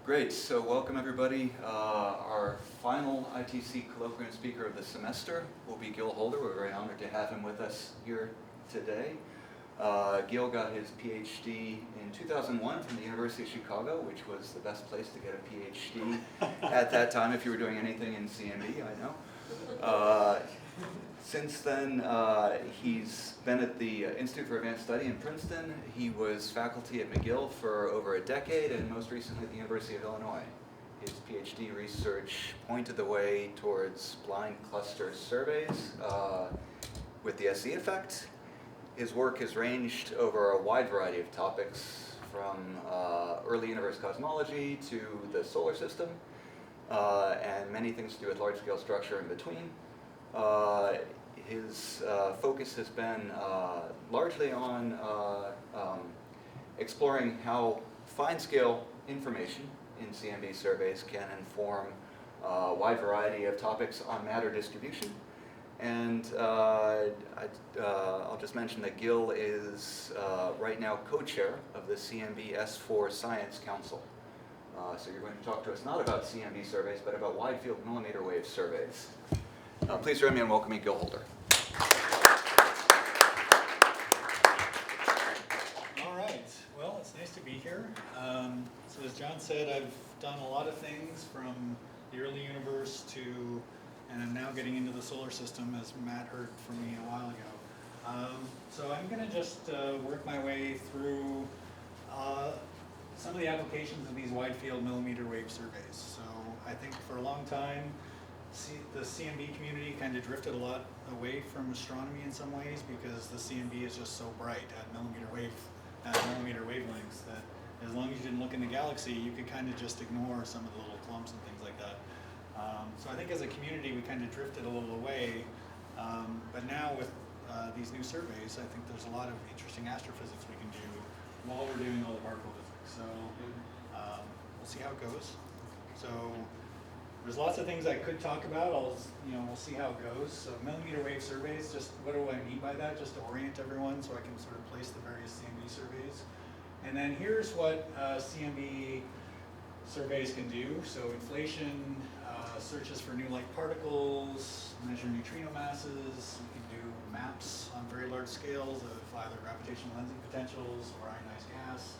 Great, so welcome everybody. Our final ITC Colloquium speaker of the semester will be Gil Holder. We're very honored to have him with us here today. Gil got his PhD in 2001 from the University of Chicago, which was the best place to get a PhD at that time if you were doing anything in CMB, I know. Since then, he's been at the Institute for Advanced Study in Princeton. He was faculty at McGill for over a decade, and most recently at the University of Illinois. His PhD research pointed the way towards blind cluster surveys with the SE effect. His work has ranged over a wide variety of topics, from early universe cosmology to the solar system, and many things to do with large-scale structure in between. His focus has been largely on exploring how fine-scale information in CMB surveys can inform a wide variety of topics on matter distribution. And I'll just mention that Gil is right now co-chair of the CMB S4 Science Council. So you're going to talk to us not about CMB surveys, but about wide-field millimeter wave surveys. Please join me in welcoming Gil Holder. All right. Well, it's nice to be here. So as John said, I've done a lot of things from the early universe to, and I'm now getting into the solar system, as Matt heard from me a while ago. So I'm going to just work my way through some of the applications of these wide-field millimeter wave surveys. So I think for a long time, the CMB community kind of drifted a lot away from astronomy in some ways because the CMB is just so bright at millimeter wavelengths that as long as you didn't look in the galaxy, you could kind of just ignore some of the little clumps and things like that. So I think as a community, we kind of drifted a little away. But now with these new surveys, I think there's a lot of interesting astrophysics we can do while we're doing all the particle physics. So we'll see how it goes. So there's lots of things I could talk about. We'll see how it goes. So millimeter wave surveys, just what do I mean by that? Just to orient everyone so I can sort of place the various CMB surveys. And then here's what CMB surveys can do. So inflation searches for new light particles, measure neutrino masses. We can do maps on very large scales of either gravitational lensing potentials or ionized gas.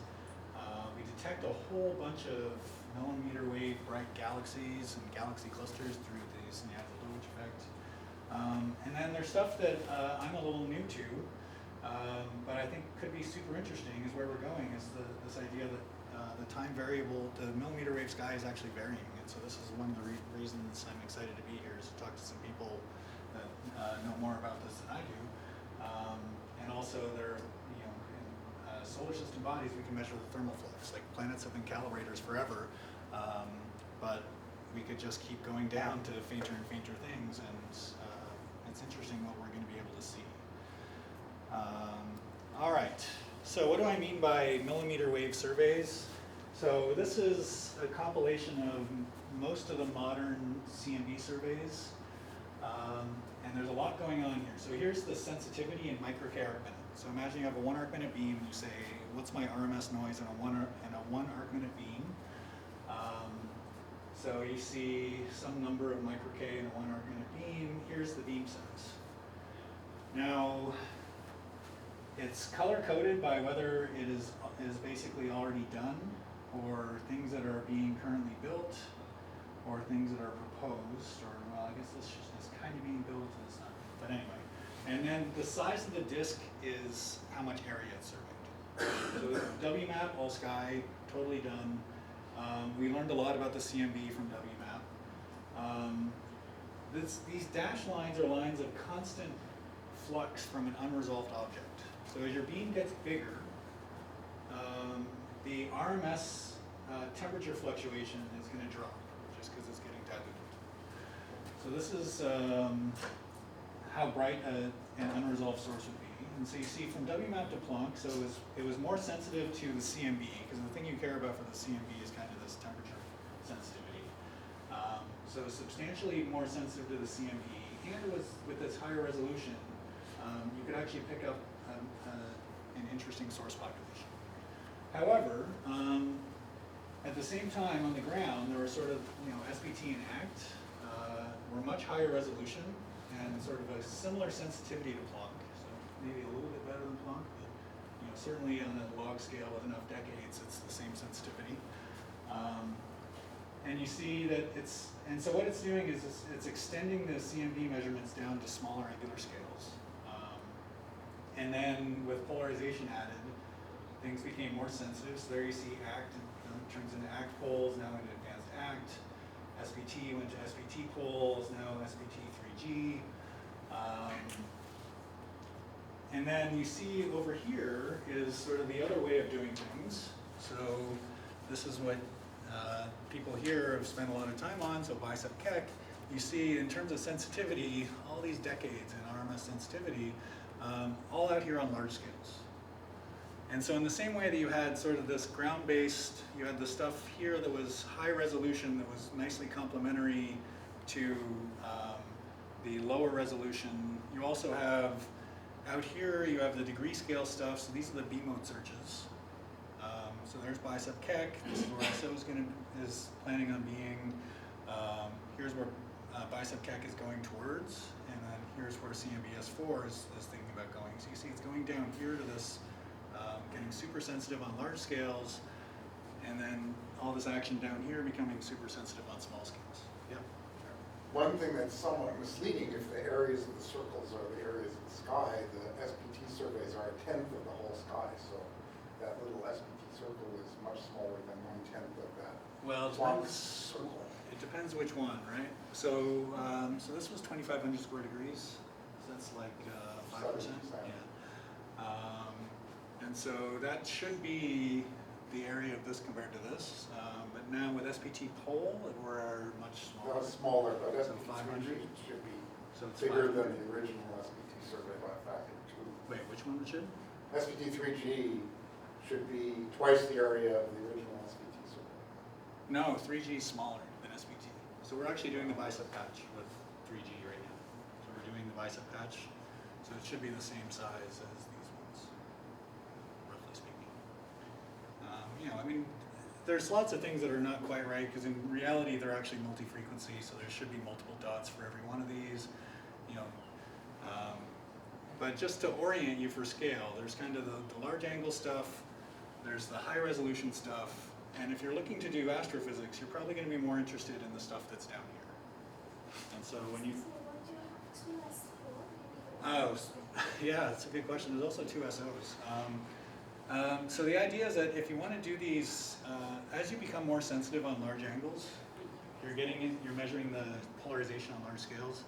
We detect a whole bunch of millimeter wave bright galaxies and galaxy clusters through the Synapse-Lewis effect. And then there's stuff that I'm a little new to, but I think could be super interesting is where we're going, is this idea that the time variable, the millimeter wave sky is actually varying. And so this is one of the reasons I'm excited to be here, is to talk to some people that know more about this than I do. And also there, solar system bodies, we can measure the thermal flux. Like planets have been calibrators forever, but we could just keep going down to fainter and fainter things, and it's interesting what we're going to be able to see. All right, so what do I mean by millimeter wave surveys? So this is a compilation of most of the modern CMB surveys, and there's a lot going on here. So here's the sensitivity in micro K arc minute. So imagine you have a 1 arc minute beam, you say, what's my RMS noise in a 1 arc minute beam? So you see some number of micro K in a 1 arc minute beam. Here's the beam size. Now, it's color coded by whether it is basically already done, or things that are being currently built, or things that are proposed, or well, I guess this is kind of being built and it's not. But anyway. And then the size of the disk is how much area it's surveyed. So WMAP, all sky, totally done. We learned a lot about the CMB from WMAP. These dashed lines are lines of constant flux from an unresolved object. So as your beam gets bigger, the RMS temperature fluctuation is going to drop, just because it's getting diluted. So this is how bright an unresolved source would be. And so you see from WMAP to Planck, so it was more sensitive to the CMB, because the thing you care about for the CMB is kind of this temperature sensitivity. So substantially more sensitive to the CMB, and with this higher resolution, you could actually pick up an interesting source population. However, At the same time, on the ground, there were sort of, SPT and ACT were much higher resolution and sort of a similar sensitivity to Planck. So maybe a little bit better than Planck, but certainly on a log scale with enough decades, it's the same sensitivity. And you see that and so what it's doing is it's extending the CMB measurements down to smaller angular scales. And then with polarization added, things became more sensitive. So there you see ACT turns into ACT poles, now into advanced ACT. SPT went to SPT poles, now SPT 3G. And then you see over here is sort of the other way of doing things. So this is what people here have spent a lot of time on, so bicep Keck. You see in terms of sensitivity, all these decades in RMS sensitivity, all out here on large scales. And so in the same way that you had sort of this ground-based, you had the stuff here that was high resolution, that was nicely complementary to the lower resolution. You also have, out here, you have the degree scale stuff, so these are the B-mode searches. So there's bicep Keck, this is where ISO is planning on being. Here's where bicep Keck is going towards, and then here's where CMBS4 is thinking about going. So you see it's going down here to this, getting super sensitive on large scales, and then all this action down here becoming super sensitive on small scales. Yep. One thing that's somewhat misleading, if the areas of the circles are the areas of the sky, the SPT surveys are 1/10 of the whole sky, so that little SPT circle is much smaller than 1/10 of that. Well, it depends which one, right? So, so this was 2,500 square degrees. So that's like 5%. Yeah. And so that should be the area of this compared to this. But now with SPT pole, we're much smaller. Not smaller, but So SPT 500? should be So it's bigger 500. than the original SPT survey by a factor of 2. Wait, which one should? SPT 3G should be twice the area of the original SPT survey. No, 3G is smaller than SPT. So we're actually doing the bicep patch with 3G right now. So we're doing the bicep patch. So it should be the same size as these ones, roughly speaking. I mean, there's lots of things that are not quite right, because in reality they're actually multi-frequency, so there should be multiple dots for every one of these. But just to orient you for scale, there's kind of the large angle stuff, there's the high resolution stuff, and if you're looking to do astrophysics, you're probably going to be more interested in the stuff that's down here. And so when you... Oh, yeah, that's a good question. There's also 2 SOs. So the idea is that if you want to do these, as you become more sensitive on large angles, you're measuring the polarization on large scales,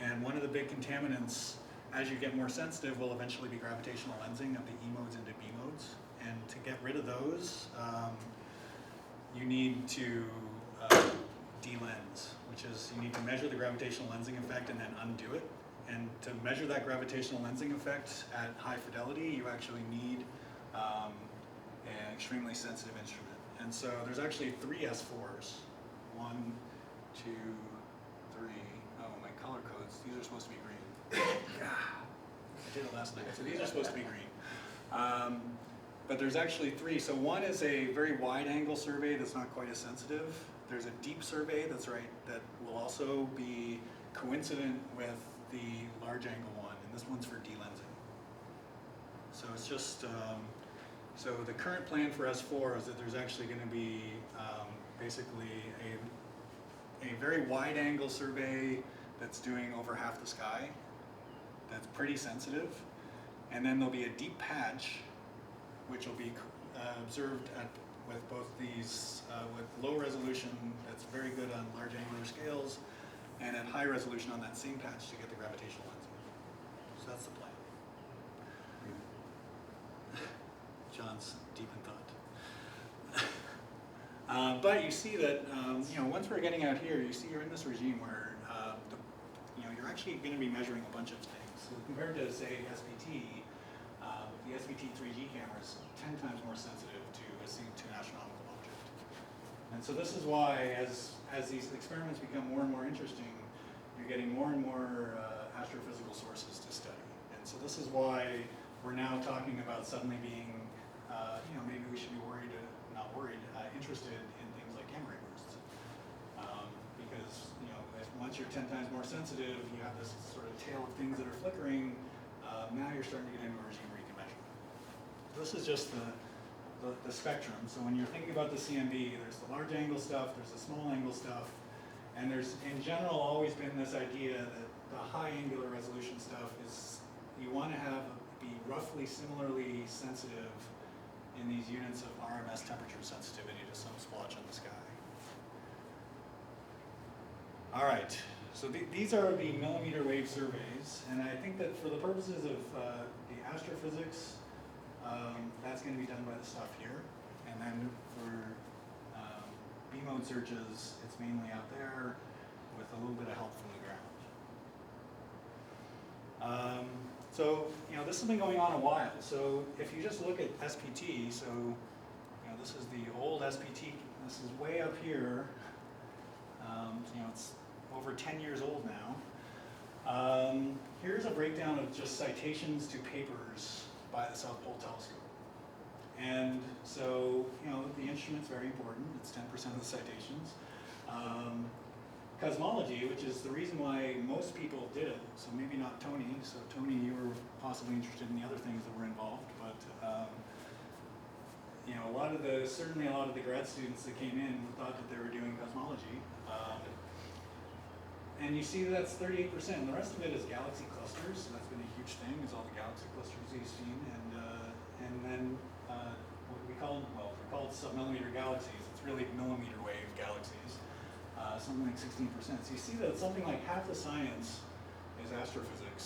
and one of the big contaminants, as you get more sensitive, will eventually be gravitational lensing of the E modes into B modes. And to get rid of those, you need to de-lens, which is you need to measure the gravitational lensing effect and then undo it. And to measure that gravitational lensing effect at high fidelity, you actually need an extremely sensitive instrument. And so there's actually 3 S4s. 1, 2, 3. Oh, my color codes. These are supposed to be green. I did it last night. So these are supposed to be green. But there's actually 3. So one is a very wide angle survey that's not quite as sensitive. There's a deep survey that will also be coincident with the large angle one, and this one's for de-lensing. So it's just, so the current plan for S4 is that there's actually going to be basically a very wide angle survey that's doing over half the sky, that's pretty sensitive, and then there'll be a deep patch which will be observed with both these, with low resolution that's very good on large angular scales, and at high resolution on that same patch to get the gravitational lensing. So that's the plan. John's deep in thought. But you see that, once we're getting out here, you see you're in this regime where, you're actually going to be measuring a bunch of things. So compared to, say, SPT, the SPT 3G camera is 10 times more sensitive to an astronomical object. And so this is why, as these experiments become more and more interesting, you're getting more and more astrophysical sources to study. And so this is why we're now talking about suddenly being, maybe we should be worried, not worried, interested interested in things like gamma ray bursts. Because, once you're 10 times more sensitive, you have this sort of tail of things that are flickering. Now you're starting to get into regime where you can measure. This is just the spectrum. So when you're thinking about the CMB, there's the large angle stuff, there's the small angle stuff, and there's, in general, always been this idea that the high angular resolution stuff is, you want to be roughly similarly sensitive in these units of RMS temperature sensitivity to some splotch in the sky. All right, so these are the millimeter wave surveys, and I think that for the purposes of the astrophysics, that's going to be done by the stuff here, and then for B-mode searches, it's mainly out there with a little bit of help from the ground. So, this has been going on a while. So if you just look at SPT, so, this is the old SPT. This is way up here. It's over 10 years old now. Here's a breakdown of just citations to papers by the South Pole Telescope. And so, the instrument's very important. It's 10% of the citations. Cosmology, which is the reason why most people did it, so maybe not Tony. So Tony, you were possibly interested in the other things that were involved, but certainly a lot of the grad students that came in thought that they were doing cosmology. And you see that's 38%, and the rest of it is galaxy clusters, so that's been a huge thing, is all the galaxy clusters you've seen, and then what we call submillimeter galaxies. It's really millimeter wave galaxies, something like 16%. So you see that something like half the science is astrophysics,